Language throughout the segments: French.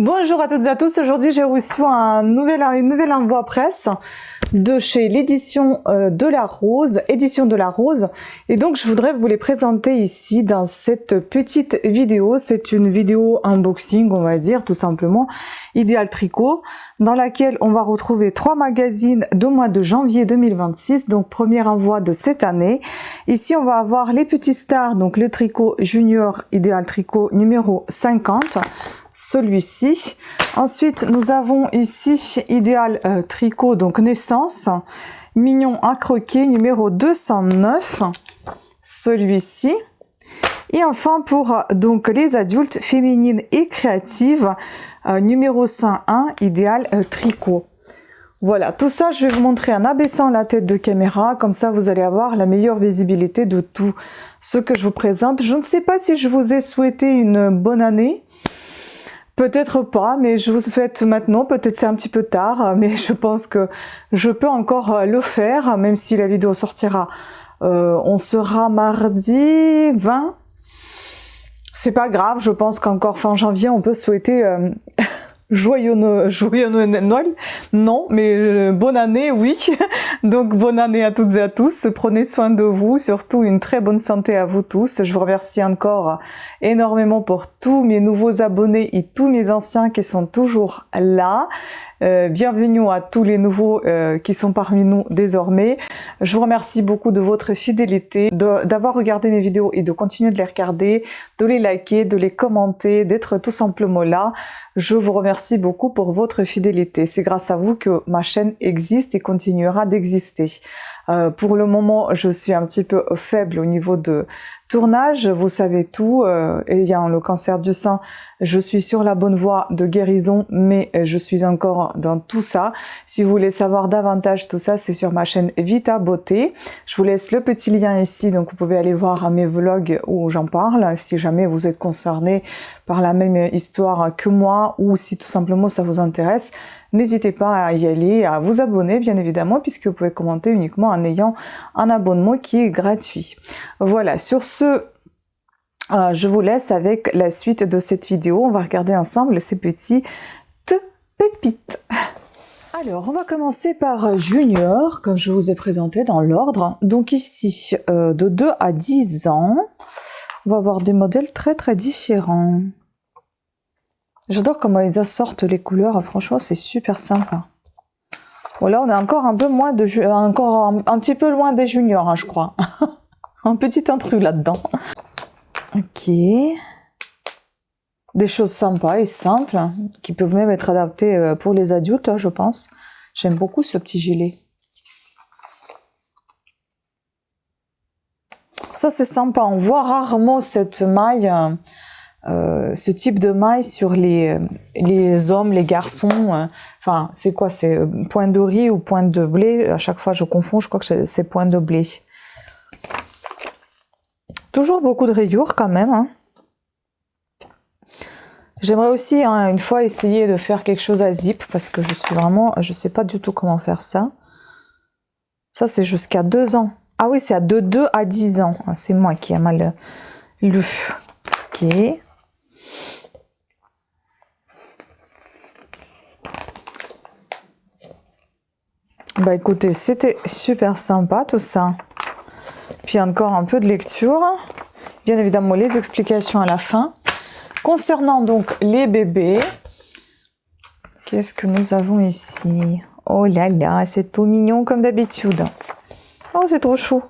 Bonjour à toutes et à tous, aujourd'hui j'ai reçu une nouvelle envoi presse de chez l'édition de la Rose, édition de la Rose, et donc je voudrais vous les présenter ici dans cette petite vidéo. C'est une vidéo unboxing, on va dire, tout simplement, Idéal Tricot, dans laquelle on va retrouver 3 magazines du mois de janvier 2026, donc premier envoi de cette année. Ici on va avoir les petits stars, donc le tricot junior Idéal Tricot numéro 50, celui-ci. Ensuite, nous avons ici Idéal Tricot, donc naissance, mignon à croquer, numéro 209, celui-ci. Et enfin, pour donc les adultes, féminines et créatives, numéro 101, Idéal Tricot. Voilà, tout ça, je vais vous montrer en abaissant la tête de caméra, comme ça vous allez avoir la meilleure visibilité de tout ce que je vous présente. Je ne sais pas si je vous ai souhaité une bonne année. Peut-être pas, mais je vous souhaite maintenant, peut-être c'est un petit peu tard, mais je pense que je peux encore le faire, même si la vidéo sortira. On sera mardi 20. C'est pas grave, je pense qu'encore fin janvier, on peut souhaiter joyeux Noël. Non, mais bonne année, oui. Donc bonne année à toutes et à tous. Prenez soin de vous, surtout une très bonne santé à vous tous. Je vous remercie encore énormément pour tous mes nouveaux abonnés et tous mes anciens qui sont toujours là. Bienvenue à tous les nouveaux qui sont parmi nous désormais. Je vous remercie beaucoup de votre fidélité, d'avoir regardé mes vidéos et de continuer de les regarder, de les liker, de les commenter, d'être tout simplement là. Je vous remercie beaucoup pour votre fidélité. C'est grâce à vous que ma chaîne existe et continuera d'exister. Pour le moment, je suis un petit peu faible au niveau de tournage, vous savez tout, ayant le cancer du sein, je suis sur la bonne voie de guérison, mais je suis encore dans tout ça. Si vous voulez savoir davantage tout ça, c'est sur ma chaîne Vita Beauté. Je vous laisse le petit lien ici, donc vous pouvez aller voir mes vlogs où j'en parle, si jamais vous êtes concerné par la même histoire que moi, ou si tout simplement ça vous intéresse. N'hésitez pas à y aller, à vous abonner bien évidemment, puisque vous pouvez commenter uniquement en ayant un abonnement qui est gratuit. Voilà, sur ce, je vous laisse avec la suite de cette vidéo. On va regarder ensemble ces petites pépites. Alors, on va commencer par Junior, comme je vous ai présenté dans l'ordre. Donc ici, de 2 à 10 ans, on va avoir des modèles très différents. J'adore comment ils assortent les couleurs, franchement c'est super sympa. Bon là on est encore un peu moins de encore un petit peu loin des juniors, hein, je crois. Un petit intrus là-dedans. Ok. Des choses sympas et simples, qui peuvent même être adaptées pour les adultes, hein, je pense. J'aime beaucoup ce petit gilet. Ça c'est sympa, on voit rarement cette maille... ce type de maille sur les hommes, les garçons, enfin c'est quoi, c'est pointe de riz ou pointe de blé, à chaque fois je confonds, je crois que c'est pointe de blé. Toujours beaucoup de rayures quand même, hein. J'aimerais aussi une fois essayer de faire quelque chose à zip, parce que je sais pas du tout comment faire ça. Ça c'est jusqu'à 2 ans. Ah oui, c'est de 2 à 10 ans, c'est moi qui ai mal lu. Ok. Bah écoutez, c'était super sympa tout ça. Puis encore un peu de lecture. Bien évidemment les explications à la fin. Concernant donc les bébés, qu'est-ce que nous avons ici? Oh là là, c'est tout mignon comme d'habitude. Oh, c'est trop chou.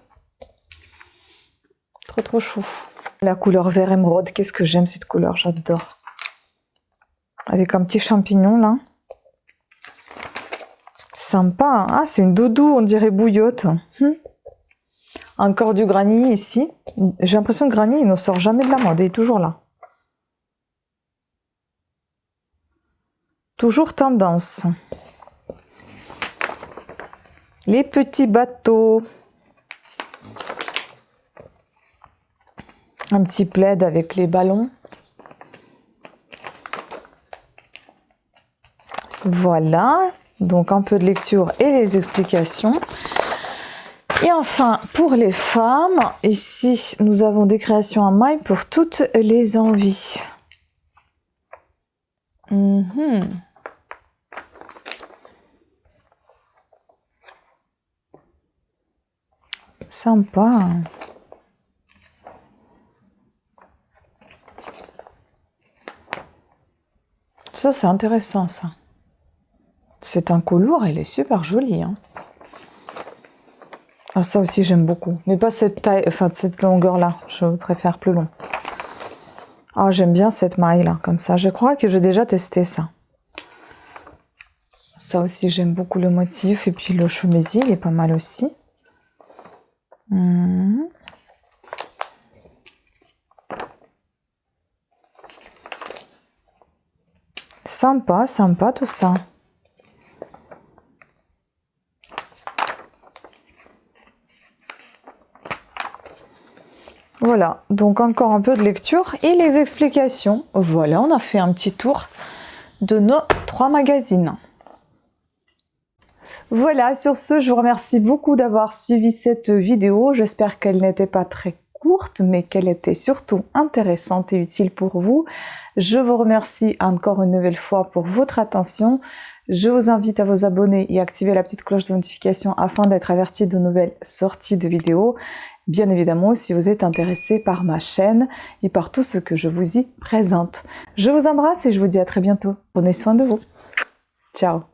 Trop chou. La couleur vert émeraude, qu'est-ce que j'aime cette couleur, j'adore. Avec un petit champignon là. Sympa, ah c'est une doudou, on dirait bouillotte. Encore du granit ici. J'ai l'impression que granit il ne sort jamais de la mode, il est toujours là. Toujours tendance. Les petits bateaux. Un petit plaid avec les ballons. Voilà. Donc un peu de lecture et les explications. Et enfin, pour les femmes, ici, nous avons des créations en maille pour toutes les envies. Sympa. Ça, c'est intéressant, ça. C'est un collour, il est super joli. Hein. Ah, ça aussi, j'aime beaucoup. Mais pas cette taille, enfin, cette longueur-là. Je préfère plus long. Ah, j'aime bien cette maille-là, comme ça. Je crois que j'ai déjà testé ça. Ça aussi, j'aime beaucoup le motif. Et puis, le chemisier, il est pas mal aussi. Sympa, sympa tout ça. Voilà, donc encore un peu de lecture et les explications. Voilà, on a fait un petit tour de nos 3 magazines. Voilà, sur ce, je vous remercie beaucoup d'avoir suivi cette vidéo. J'espère qu'elle n'était pas très courte, mais qu'elle était surtout intéressante et utile pour vous. Je vous remercie encore une nouvelle fois pour votre attention. Je vous invite à vous abonner et activer la petite cloche de notification afin d'être averti de nouvelles sorties de vidéos. Bien évidemment, si vous êtes intéressé par ma chaîne et par tout ce que je vous y présente. Je vous embrasse et je vous dis à très bientôt. Prenez soin de vous. Ciao.